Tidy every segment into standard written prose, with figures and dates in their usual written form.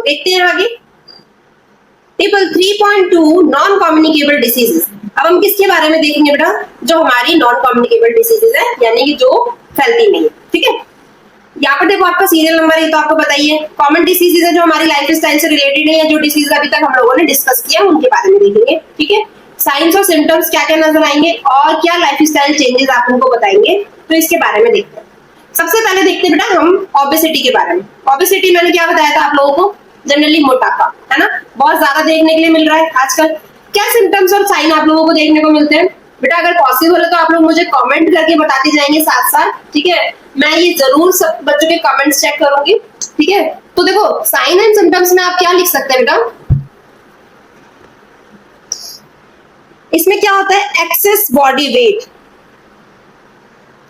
देखते हैं आगे। Table 3.2 non communicable diseases. अब हम किसके बारे में देखेंगे बेटा? जो हमारी नॉन कम्युनिकेबल डिसीजेस है, यानी कि जो फैलती नहीं है। ठीक है, यहाँ पर देखो आपका सीरियल नंबर है, तो आपको बताइए कॉमन डिसीजेज है जो हमारी लाइफ स्टाइल से रिलेटेड है, या जो डिसीज अभी तक हम लोगों ने डिस्कस किया उनके बारे में देखेंगे। ठीक है, साइंस और सिम्टम्स क्या क्या नजर आएंगे और क्या लाइफ स्टाइल चेंजेस आप उनको बताएंगे, तो इसके बारे में देखते हैं। सबसे पहले देखते हैं बेटा हम ओबेसिटी के बारे में। ओबेसिटी मैंने क्या बताया था आप लोगों को? जनरली मोटापा, है ना, बहुत ज्यादा देखने के लिए मिल रहा है आजकल। क्या सिम्टम्स और साइन आप लोगों को देखने को मिलते हैं बेटा? अगर पॉसिबल है तो आप लोग मुझे कमेंट करके बताते जाएंगे साथ साथ। ठीक है, मैं ये जरूर सब बच्चों के कमेंट्स चेक करूंगी। ठीक है, तो देखो साइन एंड सिम्टम्स में आप क्या लिख सकते हैं बेटा? इसमें क्या होता है? Access body weight.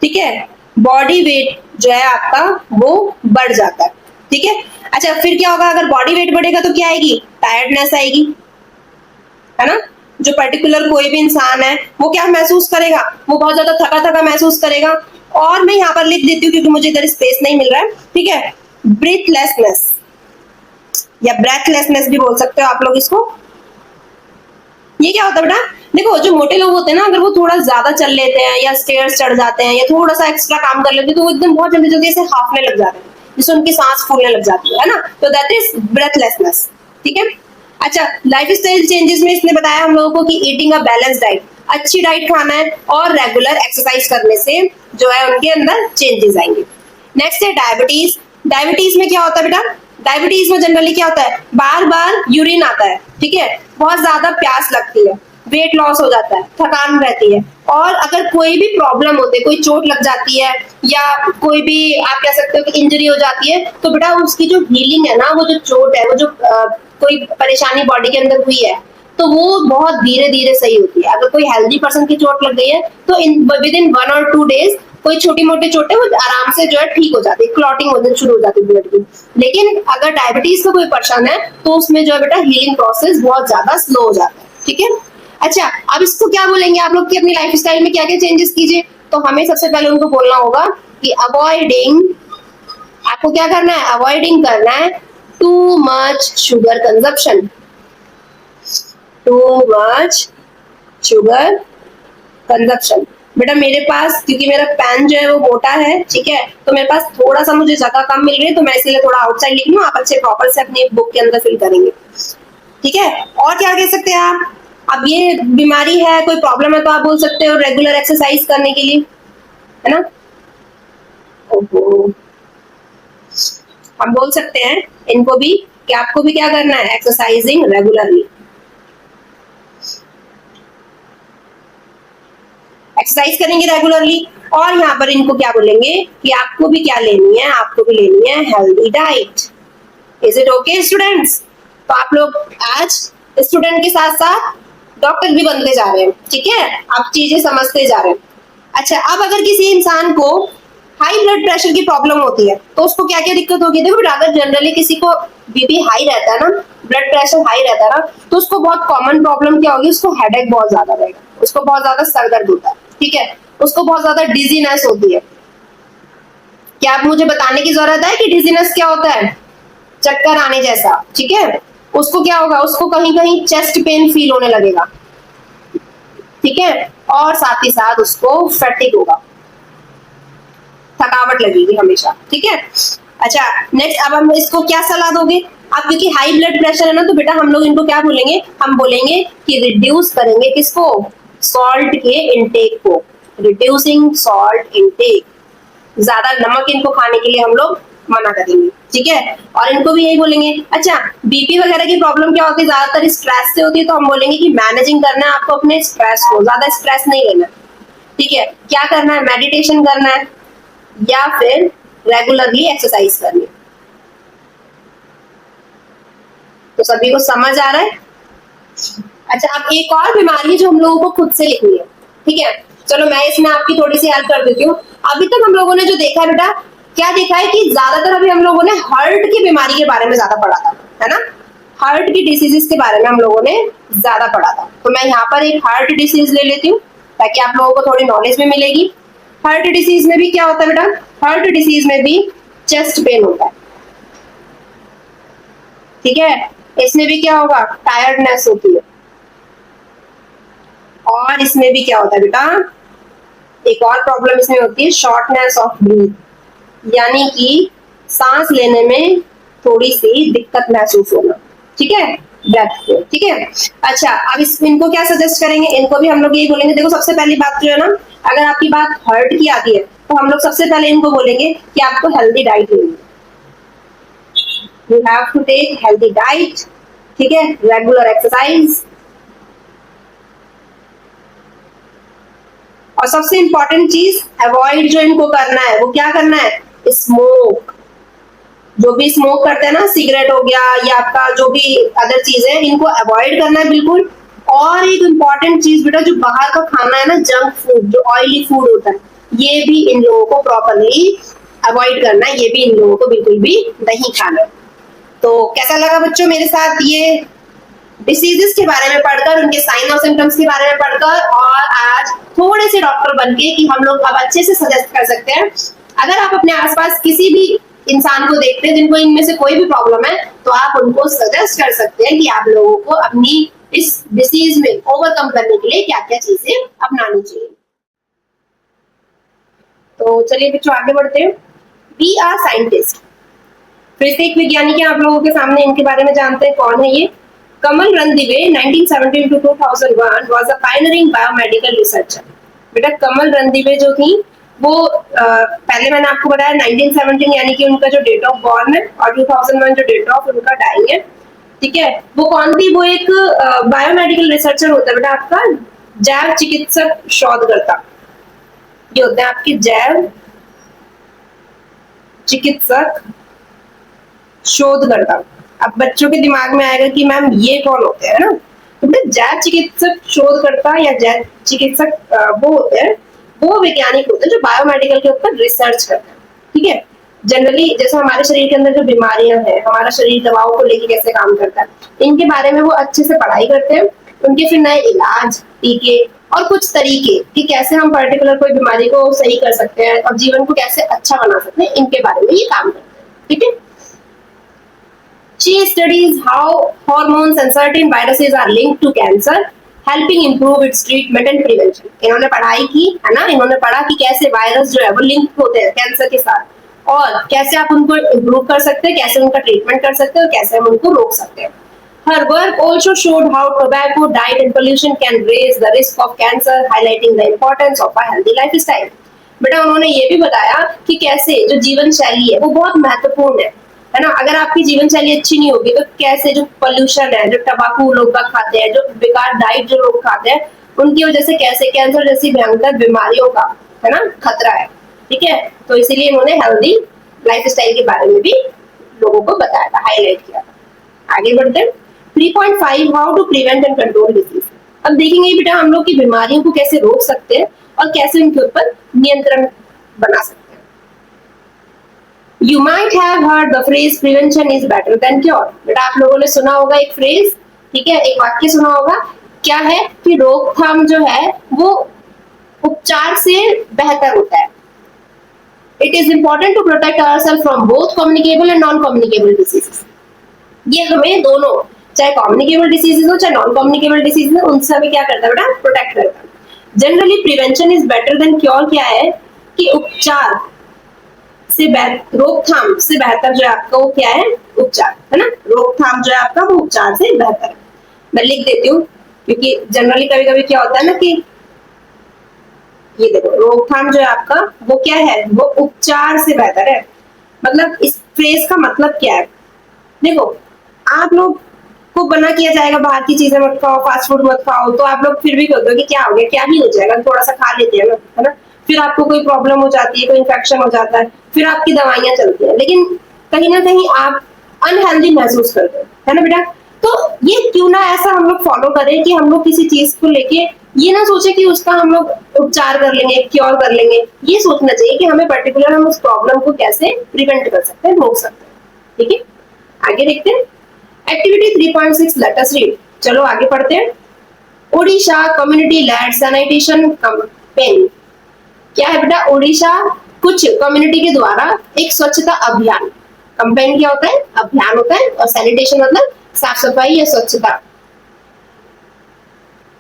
ठीक है, बॉडी वेट जो है आपका वो बढ़ जाता है। ठीक है, अच्छा फिर क्या होगा? अगर बॉडी वेट बढ़ेगा तो क्या आएगी? टायर्डनेस आएगी, है ना। जो पर्टिकुलर कोई भी इंसान है वो क्या महसूस करेगा? वो बहुत ज्यादा थका थका महसूस करेगा। और मैं यहाँ पर लिख देती हूँ क्योंकि मुझे इधर स्पेस नहीं मिल रहा है। ठीक है, ब्रीथलेसनेस या ब्रेथलेसनेस भी बोल सकते हो आप लोग इसको। ये क्या होता है बेटा? देखो जो मोटे लोग होते हैं ना, अगर वो थोड़ा ज्यादा चल लेते हैं या स्टेयर्स चढ़ जाते हैं या थोड़ा सा एक्स्ट्रा काम कर लेते हैं, तो वो एकदम बहुत जल्दी जल्दी से हाफने लग जाते हैं, जिससे उनकी सांस फूलने लग जाती है ना। तो दैट इज ब्रेथलेसनेस। ठीक है, अच्छा लाइफ स्टाइल चेंजेस में इसने बताया हम लोगों को कि ईटिंग अ बैलेंस डाइट, अच्छी डाइट खाना है और रेगुलर एक्सरसाइज करने से जो है उनके अंदर चेंजेस आएंगे। नेक्स्ट है डायबिटीज। डायबिटीज में क्या होता है बेटा? डायबिटीज में जनरली क्या होता है? बार बार यूरिन आता है। ठीक है, बहुत ज्यादा प्यास लगती है, वेट लॉस हो जाता है, थकान रहती है, और अगर कोई भी प्रॉब्लम होती है, कोई चोट लग जाती है या कोई भी आप कह सकते हो कि इंजरी हो जाती है, तो बेटा उसकी जो हीलिंग है ना, वो जो चोट है, वो जो कोई परेशानी बॉडी के अंदर हुई है, तो वो बहुत धीरे धीरे सही होती है। अगर कोई हेल्दी पर्सन की चोट लग गई है तो विद इन 1 और 2 डेज कोई छोटी मोटी चोट है वो आराम से जो है ठीक हो जाती है, क्लॉटिंग होने शुरू हो जाती है ब्लड की। लेकिन अगर डायबिटीज का कोई पर्सन है तो उसमें जो है बेटा हीलिंग प्रोसेस बहुत ज्यादा स्लो हो जाता है। ठीक है, अच्छा अब इसको क्या बोलेंगे आप लोग कि अपनी लाइफ स्टाइल में क्या क्या चेंजेस कीजिए? तो हमें सबसे पहले उनको बोलना होगा कि अवॉइडिंग, आपको क्या करना है? अवॉइडिंग करना है too much sugar consumption. Too much sugar consumption. बेटा मेरे पास, क्योंकि मेरा पेन जो है वो मोटा है, ठीक है, तो मेरे पास थोड़ा सा मुझे जगह कम मिल रही है, तो मैं इसलिए थोड़ा आउटसाइड लिख लूं, आप अच्छे प्रॉपर से अपनी बुक के अंदर फिल करेंगे। ठीक है, और क्या कह सकते हैं आप? अब ये बीमारी है, कोई प्रॉब्लम है, तो आप बोल सकते हो रेगुलर एक्सरसाइज करने के लिए, है ना। ओहो, हम बोल सकते हैं इनको भी कि आपको भी क्या करना है? Exercising regularly. एक्सरसाइज करेंगे रेगुलरली। और यहाँ पर इनको क्या बोलेंगे कि आपको भी क्या लेनी है? आपको भी लेनी है healthy diet. Is it okay students? तो आप लोग आज स्टूडेंट के साथ साथ डॉक्टर भी बनते जा रहे हैं। ठीक है, आप चीजें समझते जा रहे हैं। अच्छा, अब अगर किसी इंसान को हाई ब्लड प्रेशर की प्रॉब्लम होती है तो उसको क्या क्या दिक्कत होगी? देखो अगर जनरली किसी को बीपी हाई रहता है ना, ब्लड प्रेशर हाई रहता है ना, तो उसको बहुत कॉमन प्रॉब्लम क्या होगी? उसको हेडेक बहुत ज्यादा रहेगा, उसको बहुत ज्यादा सर दर्द होता है। ठीक है, उसको बहुत ज्यादा डिजीनेस होती है। क्या आप मुझे बताने की जरूरत है कि डिजीनेस क्या होता है? चक्कर आने जैसा। ठीक है, उसको क्या होगा? उसको कहीं कहीं चेस्ट पेन फील होने लगेगा। ठीक है, और साथ ही साथ उसको फैटिग होगा, थकावट लगेगी हमेशा। ठीक है, अच्छा नेक्स्ट अब हम इसको क्या सलाह दोगे? अब क्योंकि हाई ब्लड प्रेशर है ना, तो बेटा हम लोग इनको क्या बोलेंगे? हम बोलेंगे कि रिड्यूस करेंगे किसको? सॉल्ट के इंटेक को। रिड्यूसिंग सॉल्ट इंटेक, ज्यादा नमक इनको खाने के लिए हम लोग मना करेंगे। ठीक है, और इनको भी यही बोलेंगे। अच्छा बीपी वगैरह की प्रॉब्लम क्या होती है? ज्यादातर स्ट्रेस से होती है, तो हम बोलेंगे कि मैनेजिंग करना है आपको अपने स्ट्रेस को, ज्यादा स्ट्रेस नहीं लेना। ठीक है, क्या करना है? मेडिटेशन करना है या फिर रेगुलरली एक्सरसाइज करनी है। तो सभी को समझ आ रहा है? अच्छा अब एक और बीमारी जो हम लोगों को खुद से लिखनी है। ठीक है, चलो मैं इसमें आपकी थोड़ी सी हेल्प कर देती हूँ। अभी तक हम लोगों ने जो देखा है बेटा, क्या देखा है कि ज्यादातर अभी हम लोगों ने हार्ट की बीमारी के बारे में ज्यादा पढ़ा था, है ना। हार्ट की डिसीजेस के बारे में हम लोगों ने ज्यादा पढ़ा था। तो मैं यहाँ पर एक हार्ट डिसीज ले लेती हूँ ताकि आप लोगों को थोड़ी नॉलेज भी मिलेगी। हार्ट डिसीज में भी क्या होता है बेटा? हार्ट डिसीज में भी चेस्ट पेन होता है। ठीक है, इसमें भी क्या होगा, टायर्डनेस होती है। और इसमें भी क्या होता है बेटा, एक और प्रॉब्लम इसमें होती है, शॉर्टनेस ऑफ ब्रीथ, यानी कि सांस लेने में थोड़ी सी दिक्कत महसूस होना। ठीक है, ब्रेथ को। ठीक है, अच्छा अब इनको क्या सजेस्ट करेंगे, इनको भी हम लोग यही बोलेंगे, देखो सबसे पहली बात जो है ना, अगर आपकी बात हार्ट की आती है तो हम लोग सबसे पहले इनको बोलेंगे कि आपको हेल्दी डाइट लेनी है, you have to take healthy diet. ठीक है, रेगुलर एक्सरसाइज, और सबसे इंपॉर्टेंट चीज अवॉइड जो इनको करना है, वो क्या करना है, स्मोक। जो भी स्मोक करते हैं ना, सिगरेट हो गया या आपका जो भी अदर चीज है, इनको अवॉइड करना है बिल्कुल। और एक इंपॉर्टेंट चीज बेटा, जो बाहर का खाना है ना, जंक फूड, जो ऑयली फूड होता है, ये भी इन लोगों को प्रॉपरली अवॉइड करना है, ये भी इन लोगों को बिल्कुल भी नहीं खाना। तो कैसा लगा बच्चों मेरे साथ ये डिसीजेस के बारे में पढ़कर, उनके साइन और सिम्टम्स के बारे में पढ़कर, और आज थोड़े से डॉक्टर बनके कि हम लोग अब अच्छे से सजेस्ट कर सकते हैं। अगर आप अपने आसपास किसी भी इंसान को देखते हैं जिनको इनमें से कोई भी प्रॉब्लम है, तो आप उनको सजेस्ट कर सकते हैं कि आप लोगों को अपनी इस डिसीज में ओवरकम करने के लिए क्या क्या चीजें अपनानी चाहिए। तो चलिए बच्चों आगे बढ़ते हैं। वी आर साइंटिस्ट, फिर से एक वैज्ञानिक है आप लोगों के सामने, इनके बारे में जानते हैं कौन है ये। कमल Ranadive 1917 to 2001 was a pioneering biomedical researcher। बेटा कमल रणदीवे जो थी वो पहले मैंने आपको बताया 1917 यानी कि उनका जो डेट ऑफ बॉर्न है, और 2001 जो डेट ऑफ उनका डाइंग है। ठीक है, वो कौन थी, वो एक बायोमेडिकल रिसर्चर होता है बेटा आपका, जैव चिकित्सक शोधकर्ता। ये होते हैं आपके जैव चिकित्सक शोधकर्ता। अब बच्चों के दिमाग में आएगा कि मैम ये कौन होते हैं ना, तो बेटा जैव चिकित्सक शोधकर्ता या जैव चिकित्सक वो होते हैं, वो वैज्ञानिक होते हैं जो बायोमेडिकल के ऊपर रिसर्च करते हैं। ठीक है, जनरली जैसे हमारे शरीर के अंदर जो बीमारियां हैं, हमारा शरीर दवाओं को लेके कैसे काम करता है, इनके बारे में वो अच्छे से पढ़ाई करते हैं। उनके फिर नए इलाज, टीके और कुछ तरीके कि कैसे हम पर्टिकुलर कोई बीमारी को सही कर सकते हैं और जीवन को कैसे अच्छा बना सकते हैं, इनके बारे में ये काम करते हैं। ठीक है, She studies how hormones and certain viruses are linked to cancer, helping improve its treatment and prevention। इन्होंने पढ़ाई की है ना, इन्होंने पढ़ा कि कैसे वायरस जो है वो लिंक होते हैं कैंसर के साथ, और कैसे आप उनको इम्प्रूव कर सकते हैं, कैसे उनका ट्रीटमेंट कर सकते हैं, और कैसे हम उनको रोक सकते हैं। Her work also showed how tobacco, diet and pollution can raise the risk of cancer, highlighting the importance of a healthy lifestyle। बेटा उन्होंने ये भी बताया कि कैसे जो जीवन शैली है वो बहुत महत्वपूर्ण है ना। अगर आपकी जीवन शैली अच्छी नहीं होगी तो कैसे जो पोल्यूशन है, जो टबाकू लोग खाते हैं, जो बेकार डाइट जो लोग खाते हैं, उनकी वजह से कैसे कैंसर जैसी भयंकर बीमारियों का है ना खतरा है। ठीक है, तो इसीलिए उन्होंने हेल्दी लाइफस्टाइल के बारे में भी लोगों को बताया था, हाईलाइट किया था। आगे बढ़ते हैं 3.5 how to prevent and control disease. अब देखेंगे बेटा हम लोग की बीमारियों को कैसे रोक सकते हैं और कैसे उनके ऊपर नियंत्रण बना सकते हैं। You might have heard the phrase prevention is better than cure। बेटा आप लोगों ने सुना होगा एक फ्रेज, ठीक है, एक वाक्य सुना होगा, क्या है कि रोकथाम जो है वो उपचार से बेहतर होता है। It is important to protect ourselves from both communicable and non-communicable diseases। ये हमें दोनों, चाहे communicable diseases हो चाहे non-communicable diseases हो, उनसे हमें क्या करता है बेटा, प्रोटेक्ट करता है। Generally prevention is better than cure क्या है कि उपचार से रोकथाम से बेहतर जो है आपका वो क्या है, उपचार है ना। रोकथाम जो है आपका वो उपचार से बेहतर है। मैं लिख देती हूँ क्योंकि जनरली कभी कभी क्या होता है ना कि ये देखो रोकथाम जो है आपका वो क्या है, वो उपचार से बेहतर है। मतलब इस फ्रेज का मतलब क्या है, देखो आप लोग को बना किया जाएगा बाहर की चीजें मत खाओ, फास्ट फूड मत खाओ, तो आप लोग फिर भी कहते हो कि क्या हो गया, क्या ही हो जाएगा, थोड़ा सा खा लेते हैं है ना। फिर आपको कोई प्रॉब्लम हो जाती है, कोई इन्फेक्शन हो जाता है, फिर आपकी दवाइयां चलती हैं, लेकिन कहीं ना कहीं आप अनहेल्दी महसूस करते है ना बेटा। तो ये क्यों ना ऐसा हम लोग फॉलो करें कि हम लोग किसी चीज को लेके ये ना सोचे कि उसका हम लोग उपचार कर लेंगे, क्योर कर लेंगे। ये सोचना चाहिए कि हमें पर्टिकुलर हम उस प्रॉब्लम को कैसे प्रिवेंट कर सकते हैं, रोक सकते हैं। ठीक है, आगे देखते हैं एक्टिविटी 3.6 लेट अस रीड। चलो आगे पढ़ते हैं। Odisha community lead sanitation campaign. क्या है बेटा, ओडिशा कुछ कम्युनिटी के द्वारा एक स्वच्छता अभियान, कैंपेन क्या होता है, अभियान होता है, और सैनिटेशन मतलब साफ सफाई या स्वच्छता,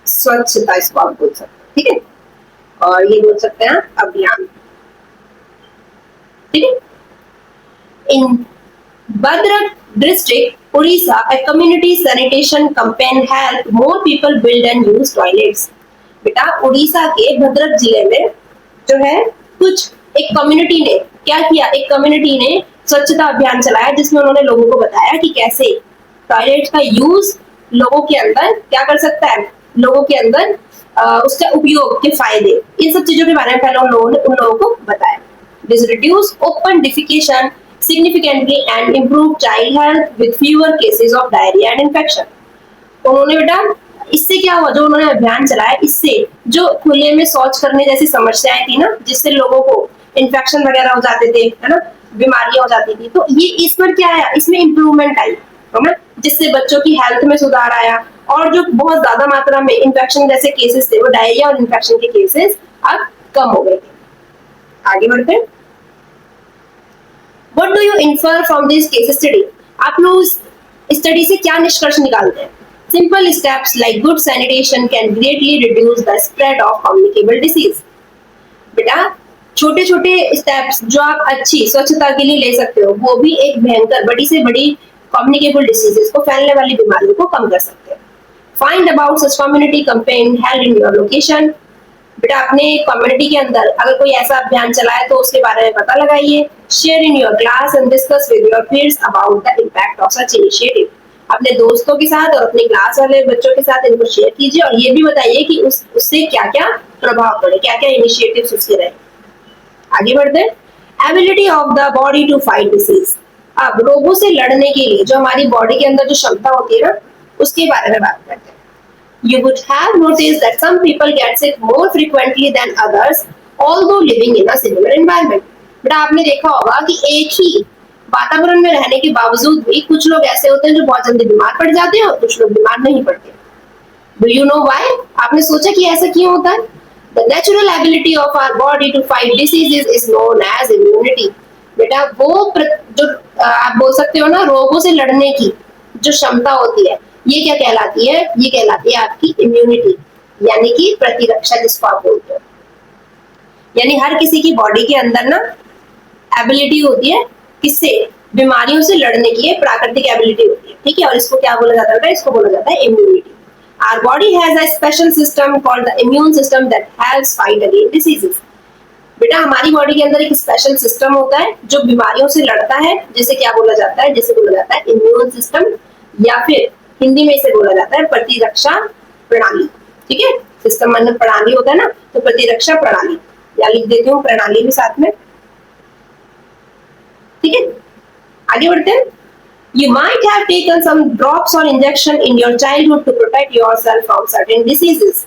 स्वच्छता इसको आप बोल सकते हैं, ठीक है, और ये बोल सकते हैं अभियान, ठीक है। इन Bhadrak district, Odisha, a community sanitation campaign helped more people build and use toilets. बेटा उड़ीसा के भद्रक जिले में जो है कुछ एक कम्युनिटी ने क्या किया, एक कम्युनिटी ने स्वच्छता अभियान चलाया जिसमें उन्होंने लोगों को बताया कि कैसे टॉयलेट का यूज लोगों के अंदर क्या कर सकता है, लोगों के अंदर उसका उपयोग के फायदे, इन सब चीजों के बारे में पहले उन लोगों को बताया। This reduced open defecation significantly and improved child health with fewer cases of diarrhea and infection. तो उन्होंने बेटा इससे क्या हुआ, जो उन्होंने अभियान चलाया इससे जो खुले में शौच करने जैसी समस्याएं थी ना, जिससे लोगों को इन्फेक्शन वगैरह हो जाते थे, है ना, बीमारियां हो जाती थी, तो ये इस पर क्या आया, इसमें इम्प्रूवमेंट आई, है ना, जिससे बच्चों की हेल्थ में सुधार आया, और जो बहुत ज्यादा मात्रा में इन्फेक्शन जैसे केसेस थे, वो डायरिया और इन्फेक्शन के केसेस अब कम हो गए थे। आगे बढ़ते हैं। What do you infer from this case study? आप लोग इस स्टडी से क्या निष्कर्ष निकालते हैं? Simple steps like good sanitation can greatly reduce the spread of communicable disease. बेटा छोटे छोटे स्टेप्स जो आप अच्छी स्वच्छता के लिए ले सकते हो, वो भी एक भयंकर बड़ी से बड़ी कम्युनिकेबल डिसीजेस को, फैलने वाली बीमारियों को कम कर सकते हैं। Find about such community campaign held in your location. बेटा अपने कम्युनिटी के अंदर अगर कोई ऐसा अभियान चलाए तो उसके बारे में पता लगाइए। Share in your class and discuss with your peers about the impact of such initiative. अपने दोस्तों के साथ और अपनी क्लास वाले बच्चों के साथ इनको शेयर कीजिए, और ये भी बताइए कि उससे क्या क्या प्रभाव पड़े, क्या क्या इनिशिएटिव्स उसके रहे। आगे बढ़ते हैं। Ability of the body to fight disease. अब रोगों से लड़ने के लिए जो हमारी बॉडी के अंदर जो क्षमता होती है ना, उसके बारे में बात करते हैं। You would have noticed that some people get sick more frequently than others, although living in a similar environment. बेटा आपने देखा होगा कि एक ही वातावरण में रहने के बावजूद भी कुछ लोग ऐसे होते हैं जो बहुत जल्दी बीमार पड़ जाते हैं और कुछ लोग बीमार नहीं पड़ते। Do you know why? आपने सोचा कि ऐसा क्यों होता है? The natural ability of our body to fight diseases is known as immunity. बेटा वो जो आप बोल सकते हो ना, रोगों से लड़ने की जो क्षमता होती है, ये क्या कहलाती है? ये कहलाती है आपकी इम्यूनिटी, यानी कि प्रतिरक्षा जिसको आप बोलते हो। यानी हर किसी की बॉडी के अंदर ना एबिलिटी होती है, किससे? बीमारियों से लड़ने की प्राकृतिक एबिलिटी होती है, ठीक है, और इसको क्या बोला जाता है? इसको बोला जाता है immunity. Our body has a special system called the immune system that helps fight against diseases. बेटा हमारी बॉडी के अंदर एक स्पेशल सिस्टम होता है जो बीमारियों से लड़ता है, जिसे क्या बोला जाता है? जिसे बोला जाता है इम्यून सिस्टम, या फिर हिंदी में इसे बोला जाता है प्रतिरक्षा प्रणाली, ठीक है। सिस्टम मतलब प्रणाली होता है ना, तो प्रतिरक्षा प्रणाली, या लिख देती हूँ प्रणाली भी साथ में, ठीक है। आगे बढ़ते हैं। You might have taken some drops or injection in your childhood to protect yourself from certain diseases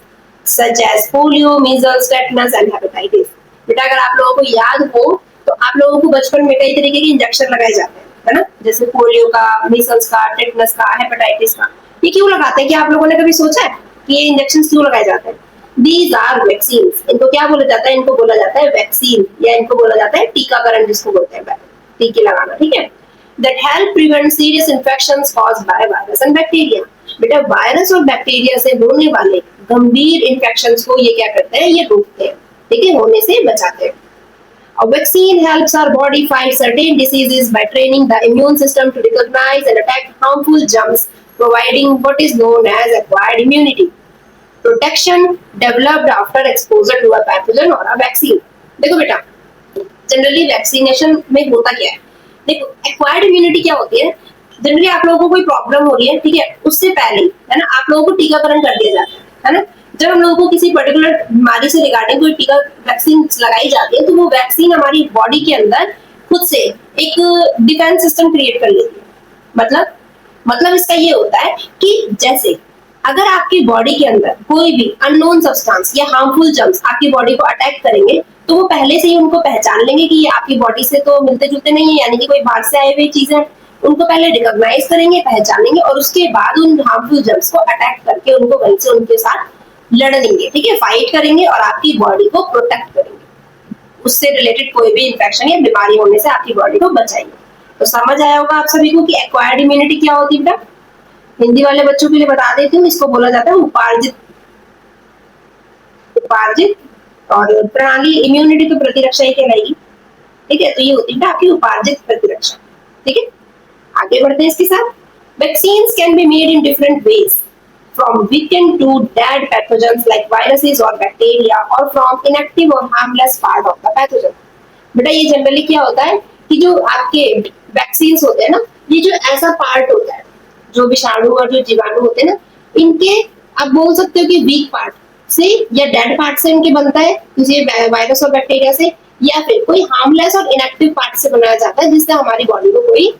such as polio, measles, tetanus and hepatitis. बेटा अगर आप लोगों को याद हो तो आप लोगों को बचपन में कई तरीके के इंजेक्शन लगाए जाते हैं, है ना, जैसे पोलियो का, मीजल्स का, टेटनस का, हेपेटाइटिस का। ये क्यों लगाते हैं? क्या आप लोगों ने कभी सोचा है कि ये इंजेक्शन क्यों लगाए जाते हैं? These are vaccines. इनको क्या बोला जाता है? इनको बोला जाता है वैक्सीन, या इनको बोला जाता है टीकाकरण, जिसको बोलते हैं टीके लगाना, ठीक है। That help prevent serious infections caused by virus and bacteria. बेटा वायरस और बैक्टीरिया से होने वाले गंभीर इन्फेक्शंस को ये क्या करते हैं? ये रोकते हैं, ठीक है, होने से बचाते हैं। A vaccine helps our body fight certain diseases by training the immune system to recognize and attack harmful germs, providing what is known as acquired immunity. Protection developed after exposure to a pathogen or a vaccine. देखो बेटा generally vaccination में होता क्या है? देखो acquired immunity क्या होती है? जनरली आप लोगों को कोई प्रॉब्लम हो रही है, ठीक है, उससे पहले, है ना, आप लोगों को टीकाकरण कर दिया जाता है ना। जब हम लोगों को किसी पर्टिकुलर बीमारी से रिगार्डिंग कोई टीका वैक्सीन लगाई जाती है, तो वो वैक्सीन हमारी बॉडी के अंदर खुद से एक डिफेंस सिस्टम क्रिएट कर लेती है। मतलब इसका ये होता है कि जैसे अगर आपकी बॉडी के अंदर कोई भी अननोन सब्सटेंस या हार्मफुल जर्म्स आपकी बॉडी को अटैक करेंगे, तो वो पहले से ही उनको पहचान लेंगे कि ये आपकी बॉडी से तो मिलते जुलते नहीं है, यानी कि कोई बाहर से आए हुए चीज है। उनको पहले रिकॉग्नाइज करेंगे, पहचानेंगे, और उसके बाद उन हार्मफुल जर्म्स को अटैक करके उनको वहीं से उनके साथ लड़ेंगे, ठीक है, फाइट करेंगे और आपकी बॉडी को प्रोटेक्ट करेंगे, उससे रिलेटेड कोई भी इंफेक्शन या बीमारी होने से आपकी बॉडी को बचाएंगे। तो समझ आया होगा आप सभी को कि एक्वायर्ड इम्यूनिटी क्या होती है बेटा। हिंदी वाले बच्चों के लिए बता देती हूँ, इसको बोला जाता है उपार्जित उपार्जित और प्रणाली इम्यूनिटी तो प्रतिरक्षा ही कहलाएगी। ठीक है, तो ये होती है आपकी उपार्जित प्रतिरक्षा। ठीक है, आगे बढ़ते हैं इसके साथ। Vaccines can be made in different ways, from weakened to dead pathogens like viruses or bacteria, or from inactive or harmless part of the pathogen। बेटा ये जनरली क्या होता है कि जो आपके वैक्सीन्स होते हैं ना, ये जो ऐसा पार्ट होता है, जो विषाणु और जो जीवाणु होते हैं ना, इनके आप बोल सकते हो कि वीक पार्ट से या डेड पार्ट से इनके बनता है, किसी वायरस और बैक्टीरिया से, या फिर कोई हार्मलेस और इनएक्टिव पार्ट से बनाया जाता है, जिससे हमारी बॉडी को कोई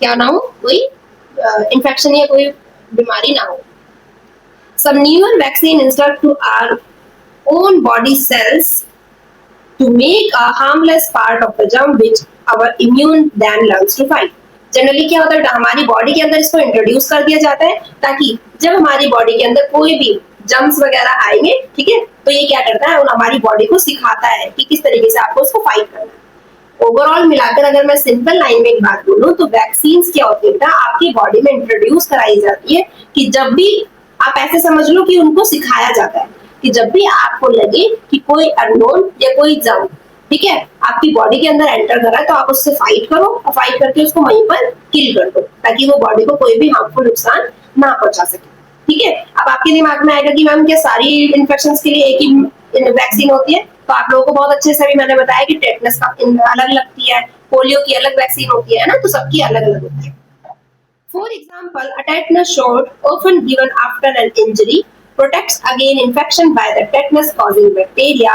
क्या ना हो, कोई इन्फेक्शन या कोई बीमारी ना हो। Some newer vaccine instruct to our own body cells to make a harmless part of the germ which our immune then learns to fight। Generally क्या होता है, हमारी बॉडी के अंदर इसको इंट्रोड्यूस कर दिया जाता है, ताकि जब हमारी बॉडी के अंदर कोई भी जर्म्स वगैरह आएंगे, ठीक है, तो ये क्या करता है, हमारी बॉडी को सिखाता है कि किस तरीके से आपको उसको फाइट करना है। ओवरऑल मिलाकर अगर मैं सिंपल लाइन में एक बात बोलूं तो वैक्सीन्स क्या होती है, आपकी बॉडी में इंट्रोड्यूस कराई जाती है कि जब भी आप ऐसे समझ लो कि उनको सिखाया जाता है कि जब भी आपको लगे कि कोई अननोन या कोई जर्म, ठीक है, आपकी बॉडी के अंदर एंटर कर रहा है, तो आप उससे फाइट करो और फाइट करके उसको वहीं पर किल कर दो, ताकि वो बॉडी को कोई भी हार्मफुल नुकसान ना पहुंचा सके। ठीक है, अब आपके दिमाग में आएगा कि मैम क्या सारी इन्फेक्शंस के लिए एक ही वैक्सीन होती है? तो आप लोगों को बहुत अच्छे से भी मैंने बताया कि टेटनस का अलग लगती है, पोलियो की अलग वैक्सीन होती है ना, तो सबकी अलग अलग होती है। For example, a tetanus shot, often given after an injury, protects against infection by the tetanus-causing bacteria।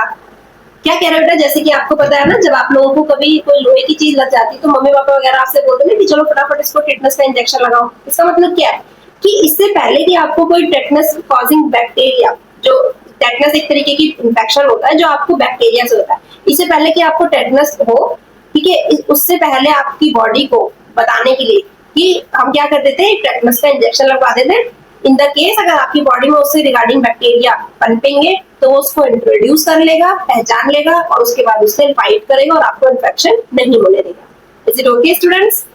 क्या कह रहे हो बेटा, जैसे कि आपको पता है ना, जब आप लोगों को कभी कोई लोहे की चीज लग जाती है तो मम्मी पापा वगैरह आपसे बोलते हैं कि चलो फटाफट इसको टेटनस का इंजेक्शन लगाओ। इसका मतलब क्या है कि इससे पहले कि आपको कोई टेटनस कॉजिंग बैक्टीरिया, जो टेटनस एक तरीके की इंफेक्शन होता है जो आपको बैक्टीरिया से होता है, इससे पहले कि आपको टेटनस हो, ठीक है, उससे पहले आपकी बॉडी को बताने के लिए कि हम क्या कर देते हैं, टेटनस का इंजेक्शन लगवा देते हैं। इन द केस अगर आपकी बॉडी में उससे रिगार्डिंग बैक्टीरिया पनपेंगे तो वो उसको इंट्रोड्यूस कर लेगा, पहचान लेगा और उसके बाद उससे फाइट करेगा और आपको इन्फेक्शन नहीं होने देगा। Is it okay students?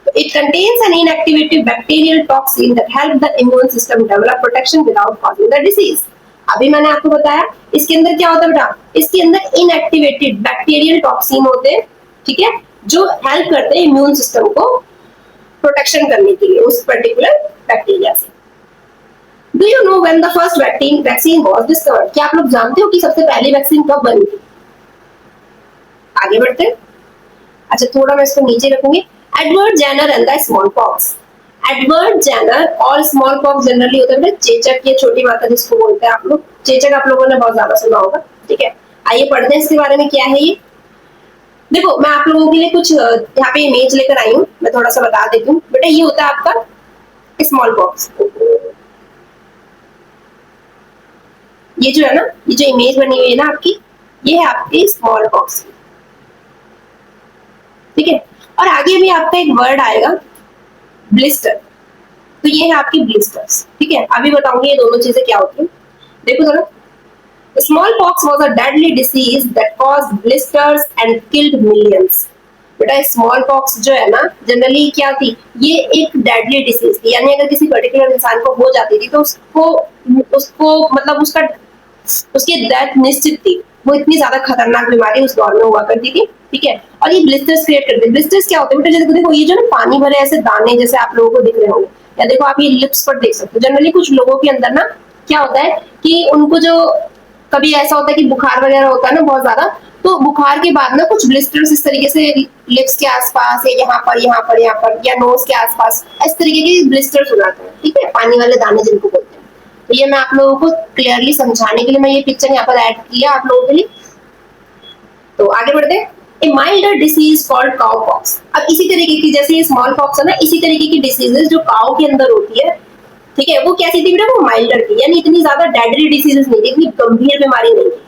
It contains an inactivated bacterial toxin that help the immune system develop protection without causing the disease। अभी मैंने आपको बताया इसके अंदर क्या होता है बेटा, इसके अंदर इनएक्टिवेटेड बैक्टीरियल टॉक्सिन होते हैं, ठीक है, जो हेल्प करते हैं इम्यून सिस्टम को प्रोटेक्शन करने के लिए उस पर्टिकुलर बैक्टीरिया से। Do you know when the first vaccine was discovered? क्या आप लोग जानते हो कि सबसे पहली वैक्सीन कब बनी थी? आगे बढ़ते हैं। अच्छा, थोड़ा मैं इसको नीचे रखूंगी। Edward Jenner and the smallpox. Edward Jenner और स्मॉल पॉक्स जनरली होता है चेचक या छोटी माता जिसको बोलते हैं आप लोग। चेचक आप लोगों ने बहुत ज्यादा सुना होगा, ठीक है। आइए पढ़ते हैं इसके बारे में, क्या है ये। देखो मैं आप लोगों के लिए कुछ यहाँ पे इमेज लेकर आई हूँ, मैं थोड़ा सा बता देती हूँ। बेटा ये होता है आपका स्मॉल पॉक्स। ये जो है ना, ये जो इमेज बनी हुई है ना आपकी, ये है आपकी स्मॉल पॉक्स, ठीक है। और आगे भी आपका एक वर्ड आएगा ब्लिस्टर, तो ये है आपकी ब्लिस्टर्स, ठीक है। अभी बताऊंगी ये दोनों चीजें क्या होती है। देखो जरा, smallpox was a deadly disease that caused blisters and killed millions। बेटा स्मॉल पॉक्स जो है ना, जनरली क्या थी, ये एक डेडली डिसीज थी, यानी अगर किसी पर्टिकुलर इंसान को हो जाती थी तो उसको मतलब उसकी डेथ निश्चित थी। वो इतनी ज्यादा खतरनाक बीमारी उस दौर में हुआ करती थी, ठीक है। और ये ब्लिस्टर्स क्रिएट करते हैं। ब्लिस्टर्स क्या होते हैं बेटा, जैसे देखो ये जो ना पानी भरे ऐसे दाने जैसे आप लोगों को दिख रहे होंगे, या देखो आप ये लिप्स पर देख सकते हो। जनरली कुछ लोगों के अंदर ना क्या होता है कि उनको जो कभी ऐसा होता है कि बुखार वगैरह होता है ना बहुत ज्यादा, तो बुखार के बाद ना कुछ ब्लिस्टर्स इस तरीके से लिप्स के आसपास या यहाँ पर या नोज के आसपास इस तरीके के ब्लिस्टर्स हो जाते हैं, ठीक है, पानी वाले दाने जिनको बोलते हैं। तो ये मैं आप लोगों को क्लियरली समझाने के लिए मैं ये पिक्चर यहाँ पर ऐड किया आप लोगों के लिए। तो आगे बढ़ते हैं। A milder disease called cowpox. अब इसी तरीके की, जैसे ये स्मॉल पॉक्स है ना, इसी तरीके की डिसीजेस जो काउ के अंदर होती है, ठीक है, वो कैसी थी बेटा, वो माइल्डर थी, यानी इतनी ज्यादा डेडली डिसीजेस नहीं थी, इतनी गंभीर बीमारी नहीं थी।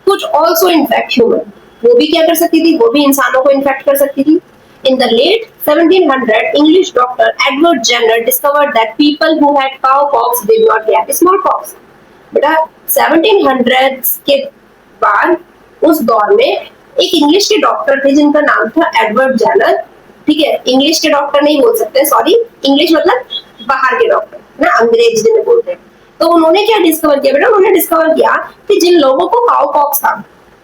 कुछ ऑल्सो इन्फेक्ट ह्यूमन, वो भी क्या कर सकती थी, वो भी इंसानों को इन्फेक्ट कर सकती थी। In the late 1700, English doctor Edward Jenner discovered that people who had cowpox did not get smallpox। बेटा 1700s के बाद उस दौर में एक इंग्लिश के डॉक्टर थे जिनका नाम था एडवर्ड जेनर, ठीक है, इंग्लिश के डॉक्टर नहीं बोल सकते, सॉरी, इंग्लिश मतलब बाहर के डॉक्टर ना, अंग्रेज जिन्हें बोलते हैं। तो उन्होंने क्या डिस्कवर किया बेटा, उन्होंने डिस्कवर किया कि जिन लोगों को काउ पॉक्स था,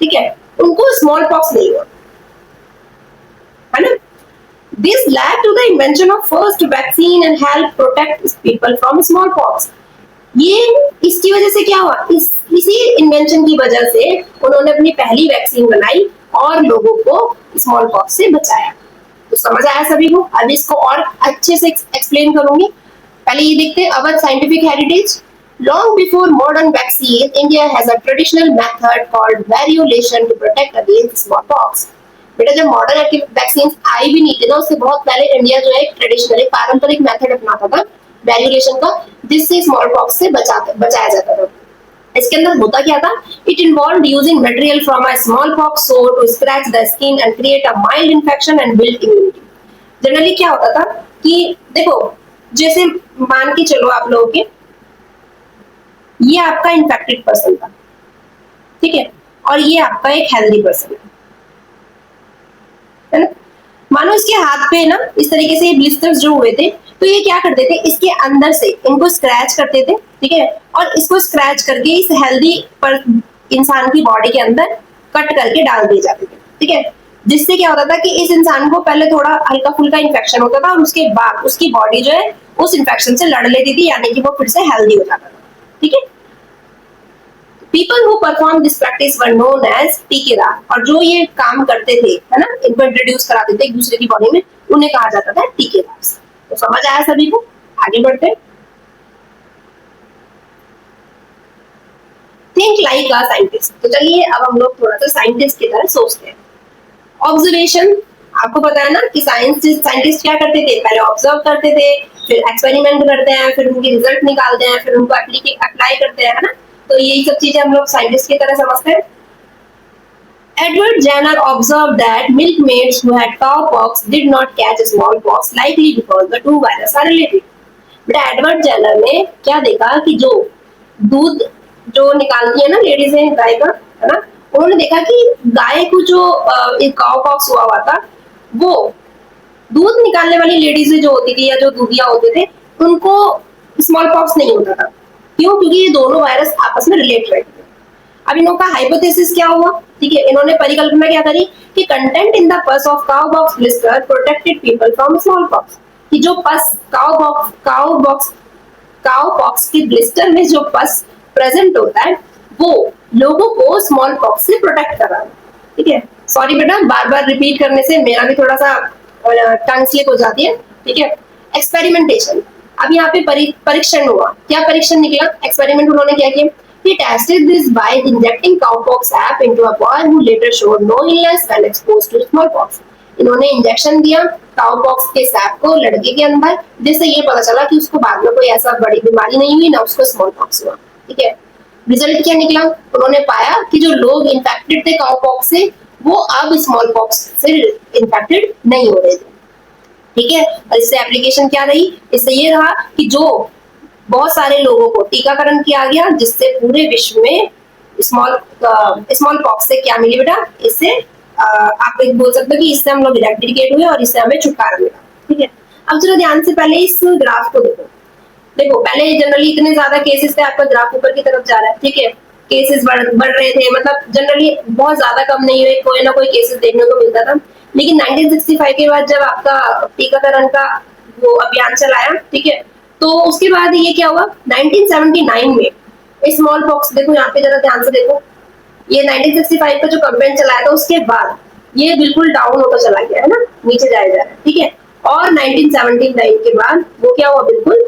ठीक है, उनको स्मॉल पॉक्स नहीं हुआ, है ना। This led to the invention of first vaccine and helped protect people from smallpox. ये इसकी वजह से क्या हुआ, इसी इन्वेंशन की वजह से उन्होंने अपनी पहली वैक्सीन बनाई और लोगों को स्मॉल पॉक्स से बचाया। तो समझ आया सभी को? अब इसको और अच्छे से एक्सप्लेन करूंगी। पहले ये देखते हैं our scientific heritage. Long before modern vaccine, India has a traditional method called variolation to protect against smallpox. बेटा जब मॉडर्न वैक्सीन आई भी नहीं थी ना, उससे बहुत पहले इंडिया जो है ट्रेडिशनल पारंपरिक मेथड अपनाता था वेरिएशन का, जिससे स्मॉल पॉक्स से बचाया जाता था। इसके अंदर होता क्या था, it involve using material from a smallpox sore to scratch the skin and create a mild infection and build immunity. Generally क्या होता था कि देखो, जैसे मान के चलो आप लोगों के ये आपका इन्फेक्टेड पर्सन था, ठीक है, और ये आपका एक हेल्दी पर्सन है ना। मानो इसके हाथ पे ना इस तरीके से ब्लिस्टर्स जो हुए थे, तो ये क्या करते थे, इसके अंदर से इनको स्क्रैच करते थे, ठीक है, और इसको स्क्रैच करके इस हेल्दी पर इंसान की बॉडी के अंदर कट करके डाल दिए जाते थे, ठीक है, जिससे क्या होता था कि इस इंसान को पहले थोड़ा हल्का फुल्का इन्फेक्शन होता था और उसके बाद उसकी बॉडी जो है उस इन्फेक्शन से लड़ लेती थी, यानी कि वो फिर से हेल्दी हो जाता था, ठीक है। People who perform this practice were known as टीकेदार, और जो ये काम करते थे, है ना, इनको इंट्रोड्यूस कराते थे एक दूसरे की बॉडी में, उन्हें कहा जाता था टीकेदार। तो समझ आया सभी को? आगे बढ़ते हैं। Think like a scientist. तो चलिए अब हम लोग थोड़ा सा साइंटिस्ट की तरह सोचते हैं। ऑब्जर्वेशन, आपको पता है ना कि साइंटिस्ट क्या करते थे, पहले ऑब्जर्व करते थे, फिर एक्सपेरिमेंट करते हैं, फिर उनके रिजल्ट निकालते हैं, फिर उनको अप्लाई करते हैं, है ना। तो यही सब चीजें हम लोग साइंटिस्ट की तरह समझते हैं। Edward Jenner observed that milkmaids who had cowpox did not catch smallpox, likely because the two viruses are related. बेटा एडवर्ड जेनर ने क्या देखा कि जो दूध जो निकालती है ना लेडीज है गाय का, है ना, उन्होंने देखा कि गाय को जो काउपॉक्स हुआ था, वो दूध निकालने वाली लेडीज जो होती थी या जो दूधिया होते थे, उनको स्मॉल पॉक्स नहीं होता था। क्यों? क्योंकि ये दोनों वायरस आपस में रिलेट रहते थे। अब इनका हाइपोथेसिस क्या हुआ, ठीक है, इन्होंने परिकल्पना क्या करी कि कंटेंट इन द पस of cowpox blister protected people from smallpox, कि जो पस काउपॉक्स के ब्लिस्टर में जो पस प्रेजेंट होता है वो लोगों को स्मॉल पॉक्स से प्रोटेक्ट कर रहा है, ठीक है। सॉरी बेटा, बार बार रिपीट करने से मेरा भी थोड़ा सा टंग स्लिप हो जाती है, ठीक है। एक्सपेरिमेंटेशन, अब यहाँ पे परीक्षण हुआ। क्या परीक्षण निकला? एक्सपेरिमेंट उन्होंने क्या किया, he tested this by injecting cowpox sap into a boy who later showed no illness when exposed to smallpox. इन्होंने इंजेक्शन दिया काउपॉक्स के सैप को लड़के के अंदर, जिससे ये पता चला कि उसको बाद में कोई ऐसा बड़ी बीमारी नहीं हुई, ना उसको स्मॉलपॉक्स हुआ, ठीक है। रिजल्ट क्या निकला? उन्होंने पाया कि जो लोग इन्फेक्टेड थे काउपॉक्स से, वो अब स्मॉलपॉक्स से इन्फेक्टेड नहीं हो रहे थे, ठीक है। और इससे एप्लीकेशन क्या रही? इससे ये रहा कि जो बहुत सारे लोगों को टीकाकरण किया गया, जिससे पूरे विश्व में स्मॉल पॉक्स से क्या मिली बेटा, इससे आप एक बोल सकते हो कि इससे हम लोग इरेडिकेट हुए और इससे हमें छुटकारा मिला, ठीक है। अब जरा ध्यान से पहले इस ग्राफ को देखो पहले जनरली इतने ज्यादा केसेस थे, आपका ग्राफ ऊपर की तरफ जा रहा है, ठीक है, केसेस बढ़ रहे थे, मतलब जनरली बहुत ज्यादा कम नहीं हुए, कोई ना कोई केसेस देखने को मिलता था। लेकिन 1965 के बाद जब आपका टीकाकरण का वो अभियान चलाया, ठीक है, तो उसके बाद ये क्या हुआ, 1979 में स्मॉल पॉक्स, देखो यहाँ पे जरा ध्यान से देखो, ये 1965 का जो कैंपेन चलाया था उसके बाद ये बिल्कुल डाउन होता चला गया है ना, नीचे जाया जा रहा है, ठीक है। और 1979 के बाद वो क्या हुआ, बिल्कुल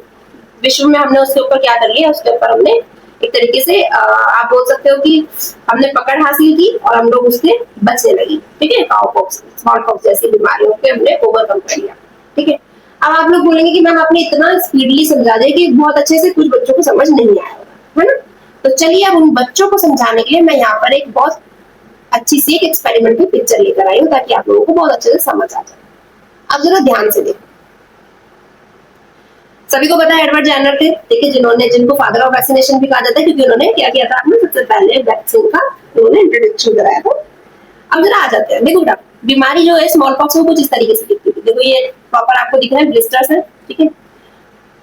विश्व में हमने उसके ऊपर क्या कर लिया, उसके ऊपर हमने एक तरीके से आप बोल सकते हो कि हमने पकड़ हासिल की और हम लोग उससे बचने लगी, ठीक है। काउपॉक्स, स्मॉल पॉक्स जैसी बीमारियों पे हमने ओवरकम कर लिया, ठीक है। अब आप लोग बोलेंगे कि मैम आपने इतना स्पीडली समझा दिया कि बहुत अच्छे से कुछ बच्चों को समझ नहीं आया, है ना। तो चलिए अब उन बच्चों को समझाने के लिए मैं यहाँ पर एक बहुत अच्छी सी एक एक्सपेरिमेंट की पिक्चर लेकर आई हूँ, ताकि आप लोगों को बहुत अच्छे से समझ आ जाए। अब जरा ध्यान से देखो, सभी को पता है एडवर्ड जेनर थे, देखिए, जिनको फादर ऑफ वैक्सीनेशन भी कहा जाता है, क्योंकि उन्होंने क्या किया था, आपने सबसे पहले वैक्सीन का उन्होंने इंट्रोडक्शन कराया था। अब जरा आ जाते हैं, देखो बेटा, बीमारी जो है स्मॉल पॉक्स वो कुछ इस तरीके से दिखती थी, देखो ये प्रॉपर आपको दिख रहा है ब्लिस्टर्स है, ठीक है।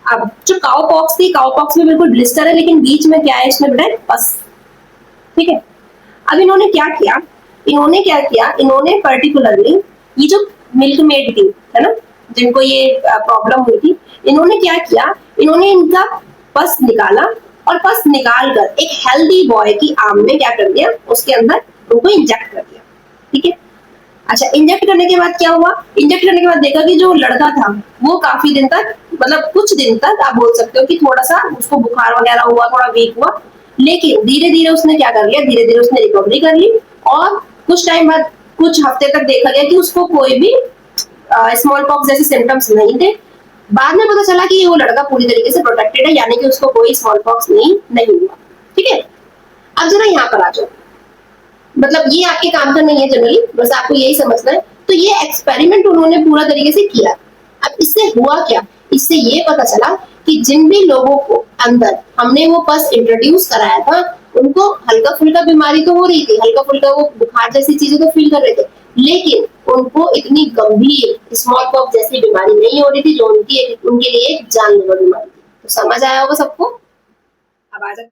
अब जो काउ पॉक्स थी, काउ पॉक्स में बिल्कुल ब्लिस्टर है, लेकिन बीच में क्या है, इसमें बेटा पस, ठीक है। अब इन्होंने क्या किया, इन्होंने पर्टिकुलरली ये जो मिल्क मेड थी, है ना, जिनको ये प्रॉब्लम हुई थी, इन्होंने क्या किया, इन्होंने इनका पस निकाला और पस निकाल कर एक हेल्दी बॉय की आर्म में क्या कर दिया, उसके अंदर उनको इंजेक्ट कर दिया, ठीक है। अच्छा, इंजेक्ट करने के बाद क्या हुआ, इंजेक्ट करने के बाद देखा कि जो लड़का था वो काफी दिन तक, मतलब कुछ दिन तक आप बोल सकते हो कि थोड़ा सा उसको बुखार वगैरह हुआ, थोड़ा वीक हुआ, लेकिन धीरे धीरे उसने क्या कर लिया, धीरे धीरे उसने रिकवरी कर ली और कुछ टाइम बाद, कुछ हफ्ते तक देखा गया कि उसको कोई भी स्मॉल पॉक्स जैसे सिम्टम्स नहीं थे। बाद में पता चला कि वो लड़का पूरी तरीके से प्रोटेक्टेड है, यानी कि उसको कोई स्मॉल पॉक्स नहीं हुआ, ठीक है। अब जरा यहाँ पर आ जाओ, मतलब ये आपके काम का नहीं है जनरली, बस आपको यही समझना है। तो ये एक्सपेरिमेंट उन्होंने पूरा तरीके से किया। अब इससे हुआ क्या, इससे ये पता चला कि जिन भी लोगों को अंदर हमने वो पस इंट्रोड्यूस कराया था, उनको हल्का फुल्का बीमारी तो हो रही थी, हल्का फुल्का वो बुखार जैसी चीजें तो फील कर रहे थे, लेकिन उनको इतनी गंभीर स्मॉल पॉक्स जैसी बीमारी नहीं हो रही थी, जो उनके लिए जानलेवा बीमारी थी। तो समझ आया होगा सबको। अब आ जाते